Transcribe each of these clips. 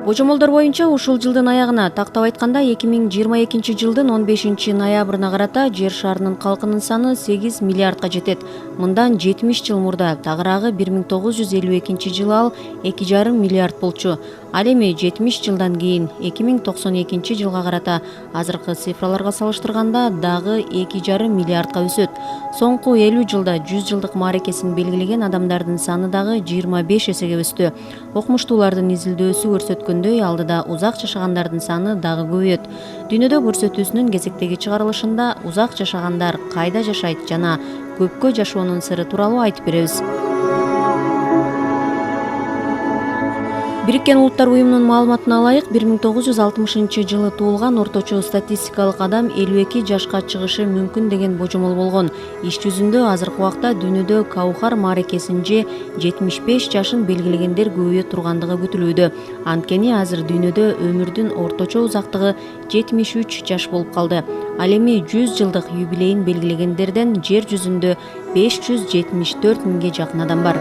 Божомолдор боюнча ушул жылдын аягына, тактап айтканда 2022 жылдын 15 ноябрына карата жер шарынын калкынын саны 8 миллиардка жетет. Мындан 70 жыл мурда, тагыраагы 1952 жылы ал 2,5 миллиард болчу. Ал эми 70 жылдан кийин 2092 жылга карата азыркы цифраларга салыштырганда дагы 2,5 миллиардка өсөт. Соңку 50 жылда 100 жылдык мааракесин белгилеген адамдардын саны дагы 25 эсеге өстү. Окумуштуулардын изилдөөсү көрсөткөндөй, алдыда узак жашагандардын саны дагы көбөйөт. Дүйнөдө көрсөтүүсүнүн кезектеги чыгарылышында узак жашагандар кайда жашайт жана көпкө жашоонун сыры тууралуу айтып беребиз. Бириккен Улуттар уюмунун маалыматына ылайык, 1960 жылы туулган орточо статистикалык адам 52 жашка чыгышы мүмкүн деген божомол болгон. Иш жүзүндө азыркы убакта дүйнөдө Каухар мааракесин же 75 жашын белгилегендер көбөйө тургандыгы күтүлүүдө. Анткени азыр дүйнөдө өмүрдүн орточо узактыгы 73 жаш болуп калды. Ал эми 100 жылдык юбилейин белгилегендерден жер жүзүндө 574 миңге жакын адам бар.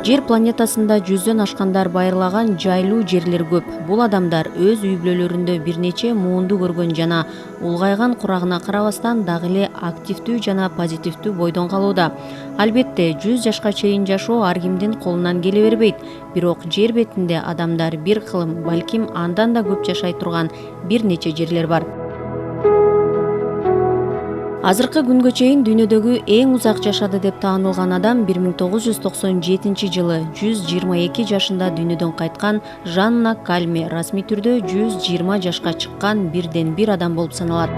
Жер планетасында 100дөн ашкандар байырлаган жайлуу жерлер көп. Бул адамдар өз үй-бүлөлөрүндө бир нече муунду көргөн жана улгайган курагына карабастан дагы эле активдүү жана позитивдүү бойдон калууда. Албетте, 100 жашка чейин жашоо ар кимдин колунан келе бербейт. Бирок жер бетинде адамдар бир кылым, балким андан да көп жашай турган бир нече жерлер бар. Азыркы күнгө чейин дүйнөдөгү эң узак жашады деп таанылган адам 1997 жылы 122 жашында дүйнөдөн кайткан Жанна Кальме расмий түрдө 120 жашка чыккан бирден бир адам болуп саналат.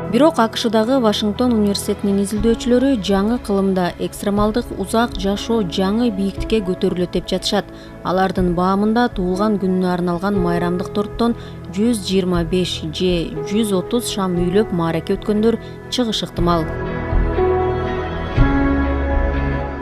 Бирок АКШдагы Вашингтон университетинин изилдөөчүлөрү жаңы кылымда экстремалдык узак жашоо жаңы бийиктикке көтөрүлөт деп жатышат. Алардын баамында туулган күнүнө арналган майрамдык торттон 125 же 130 шам үйлөп маараке өткөндөр чыгышы ыктымал.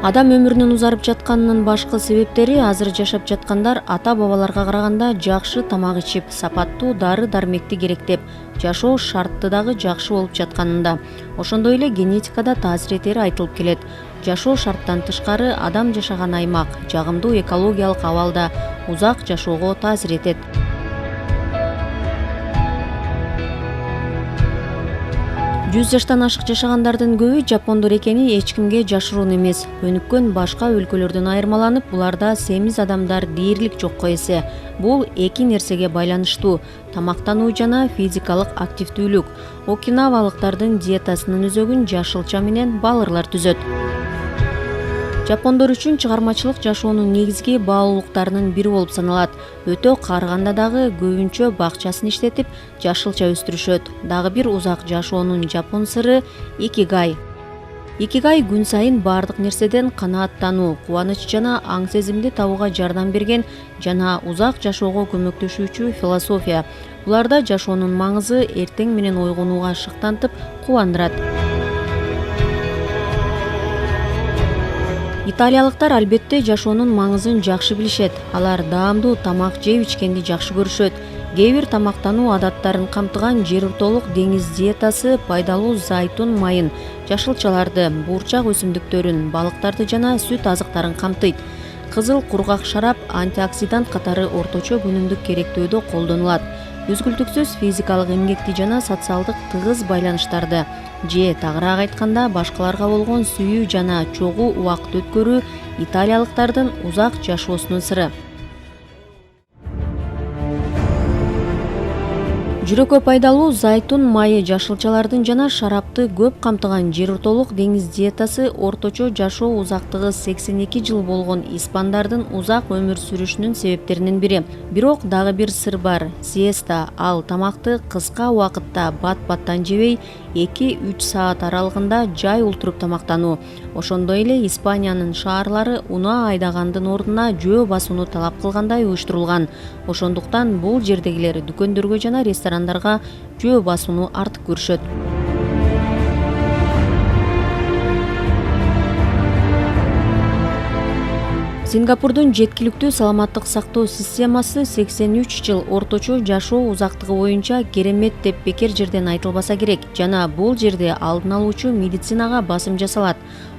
Адам өмүрүнүн узарып жатканынын башкы себептери азыр жашап жаткандар ата-бабаларга караганда жакшы тамак ичип, сапаттуу дары-дармекти керектеп, жашоо шарты дагы жакшы болуп жатканында. Ошондой эле генетикада таасир этери айтылып келет. Жашоо шарттан тышкары адам жашаган аймак, жагымдуу экологиялык абалда узак жашоого таасир этет. Жүз жаштан ашык жашагандардын көбү жапондор экени эч кимге жашыруун эмес. Өнүккөн башка өлкөлөрдөн айырмаланып, буларда семиз адамдар дээрлик жокко эсе. Бул эки нерсеге байланыштуу: тамактануу жана физикалык активдүүлүк. Окинавалыктардын диетасынын өзөгүн жашылча менен балырлар түзөт. Жапондор үчүн чыгармачылык жашоонун негизги баалуулуктарынын бири болуп саналат. Өтө карыганда дагы көбүнчө бакчасын иштетип, жашылча өстүрүшөт. Дагы бир узак жашоонун жапон сыры икигай. Икигай күн сайын бардык нерседен канааттануу, кубаныч жана аң сезимди табууга жардам берген жана узак жашоого көмөктөшүүчү философия. Буларда жашоонун маңызы эртең менен ойгонууга шыктантып, кубандырат. Италиялыктар албетте жашоонун маңызын жакшы билишет. Алар даамдуу тамак жеп ичкенди жакшы көрүшөт. Кээ бир тамактануу адаттарын камтыган жер ортолук деңиз диетасы пайдалуу зайтун майын, жашылчаларды, буурчак өсүмдүктөрүн, балыктарды жана сүт азыктарын камтыйт. Кызыл кургак шарап антиоксидант катары орточо күнүмдүк керектөөдө колдонулат. Үзгүлтүксүз физикалык эмгекти жана социалдык тыгыз байланыштарды же тагыраак айтканда башкаларга болгон сүйүү жана чогуу убакыт өткөрүү италиялыктардын узак жашоосунун сыры. Жүрөккө пайдалуу зайтун майы, жашылчалардын жана шарапты көп камтыган жер ортолук деңиз диетасы орточо жашоо узактыгы 82 жыл болгон испандардын узак өмүр сүрүшүнүн себептеринин бири. Бирок дагы бир сыр бар: сиеста, ал тамакты кыска убакытта бат-баттан жебей 2-3 саат аралыгында жай олтуруп тамактануу. Ошондой эле Испаниянын шаарлары унаа айдагандын ордуна жөө басууну талап кылгандай уюштурулган. Ошондуктан бул жердегилер дүкөндөргө жана ресторандарга жөө басууну артык көрүшөт. Сингапурдун жеткиликтүү саламаттык сактоо системасы 83 жыл орточо жашоо узактыгы боюнча керемет деп бекер жерден айтылбаса керек жана бул жерде алдын алуучу медицинага басым жасалат.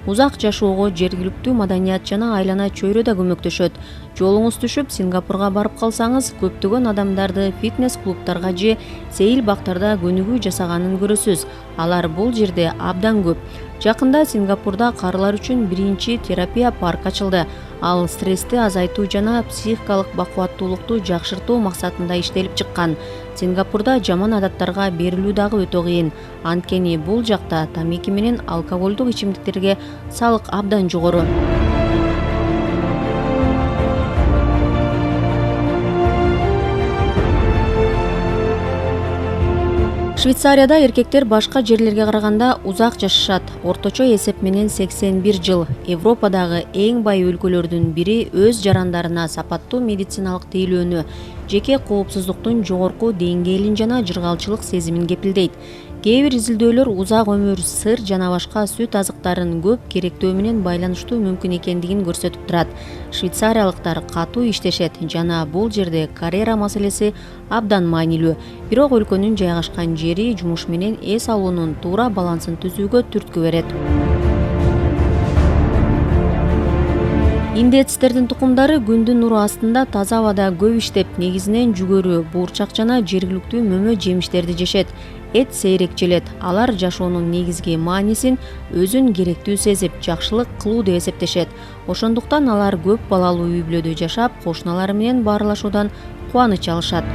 Узак жашоого жергиликтүү маданият жана айлана чөйрө да көмөктөшөт. Жолуңуз түшүп Сингапурга барып калсаңыз, көптөгөн адамдарды фитнес клубтарга же сейил бактарда көнүгүү жасаганын көрөсүз. Алар бул жерде абдан көп. Жакында Сингапурда карылар үчүн биринчи терапия парк ачылды. Ал стрессти азайтуу жана психикалык бакубаттуулукту жакшыртуу максатында иштелип чыккан. Сингапурда жаман адаттарга берилүү дагы өтө кыйын. Анткени бул жакта тамеки менен алкоголдук ичимдиктерге салык абдан жогору. Швейцарияда эркектер башка жерлерге караганда узак жашашат. Орточо эсеп менен 81 жыл. Европадагы эң бай өлкөлөрдүн бири өз жарандарына сапаттуу медициналык тейлөөнү, жеке коопсуздуктун жогорку деңгээлин жана жыргалчылык сезимин кепилдейт. Кээ бир изилдөөлөр узак өмүр сыр жана башка сүт азыктарын көп керектөө менен байланыштуу мүмкүн экендигин көрсөтүп турат. Швейцариялыктар катуу иштешет жана бул жерде карьера маселеси абдан маанилүү. Бирок өлкөнүн жайгашкан жери жумуш менен эс алуунун туура балансын түзүүгө түрткү берет. Индеецтердин тукумдары күндүн нуру астында таза абада көп иштеп, негизинен жүгөрү, буурчак жана жергиликтүү мөмө жемиштерди жешет. Эт сейрек желет. Алар жашоонун негизги маанисин өзүн керектүү сезип, жакшылык кылуу деп эсептешет. Ошондуктан алар көп балалуу үй бүлөдө жашап, кошуналары менен баарлашуудан кубаныч алышат.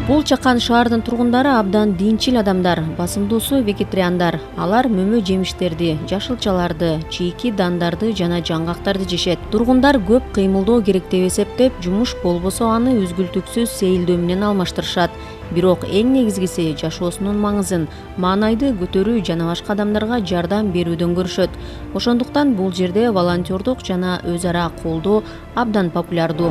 Бул чакан шаардын тургундары абдан динчил адамдар, басымдуусу вегетариандар. Алар мөмө жемиштерди, жашылчаларды, чийки дандарды жана жаңгактарды жешет. Тургундар көп кыймылдоо керек деп эсептеп, жумуш болбосо аны үзгүлтүксүз сейилдөө менен алмаштырышат. Бирок эң негизгиси жашоосунун маңызын, маанайды көтөрүү жана башка адамдарга жардам берүүдөн көрүшөт. Ошондуктан бул жерде волонтердук жана өз ара колдоо абдан популярдуу.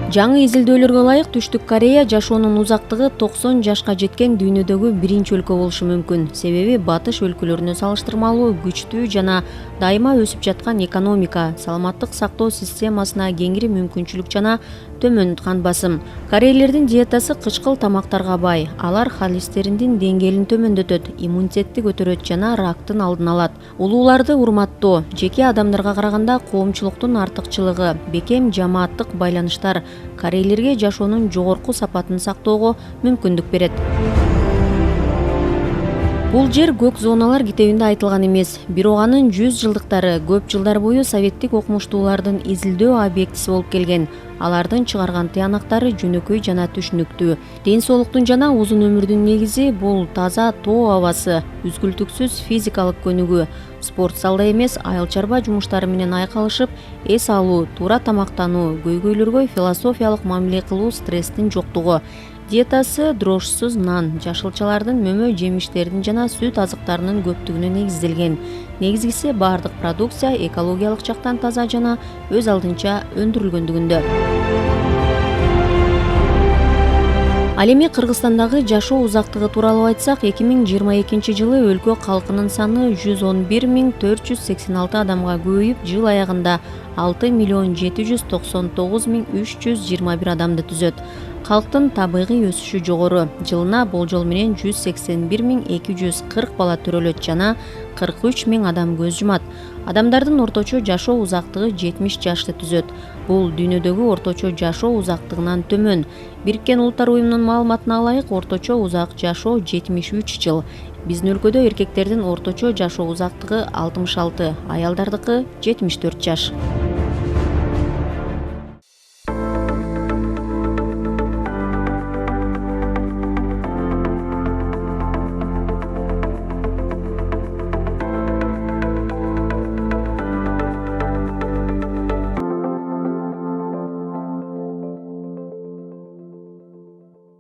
Жаңы изилдөөлөргө ылайык Түштүк Корея жашоонун узактыгы 90 жашка жеткен дүйнөдөгү биринчи өлкө болушу мүмкүн. Себеби батыш өлкөлөрүнө салыштырмалуу күчтүү жана дайыма өсүп жаткан экономика, саламаттык сактоо системасына кеңири мүмкүнчүлүк жана төмөн кан басым. Корейлердин диетасы кычкыл тамактарга бай. Алар холестериндин деңгээлин төмөндөтөт, иммунитетти көтөрөт жана рактын алдын алат. Улууларды урматтоо, жеке адамдарга караганда коомчулуктун артыкчылыгы, бекем жамааттык байланыштар корейлерге жашоонун жогорку сапатын сактоого мүмкүндүк берет. Бул жер көк зоналар китебинде айтылган эмес, бирок анын 100 жылдыктары көп жылдар бою советтик окумуштуулардын изилдөө объектиси болуп келген. Алардын чыгарган тыянактары жөнөкөй жана түшүнүктүү. Ден соолуктун жана узун өмүрдүн негизи бул таза тоо абасы, үзгүлтүксүз физикалык көнүгүү, спорт залда эмес, айыл чарба жумуштары менен айкалышып, эс алуу, туура тамактануу, көйгөйлөргө философиялык мамиле кылуу, стресстин жоктугу. Диетасы дрожжсуз нан, жашылчалардын, мөмө жемиштердин жана сүт азыктарынын көптүгүнө негизделген. Негизгиси баардык продукция экологиялык жактан таза жана өз алдынча өндүрүлгөндүгүндө. Ал эми Кыргызстандагы жашоо узактыгы тууралуу айтсак, 2022 жылы өлкө калкынын саны 111.486 адамга көбөйүп, жыл аягында 6.799.321 адамды түзөт. Калктын табигый өсүшү жогору. Жылына болжол менен 181.240 бала төрөлөт жана 43.000 адам көз жумат. Адамдардын орточо жашоо узактыгы 70 жашты түзөт. Бул дүйнөдөгү орточо жашоо узактыгынан төмөн. Бириккен Улуттар уюмунун маалыматына ылайык, орточо узак жашоо 73 жыл. Биздин өлкөдө эркектердин орточо жашоо узактыгы 66, аялдардыкы 74 жаш.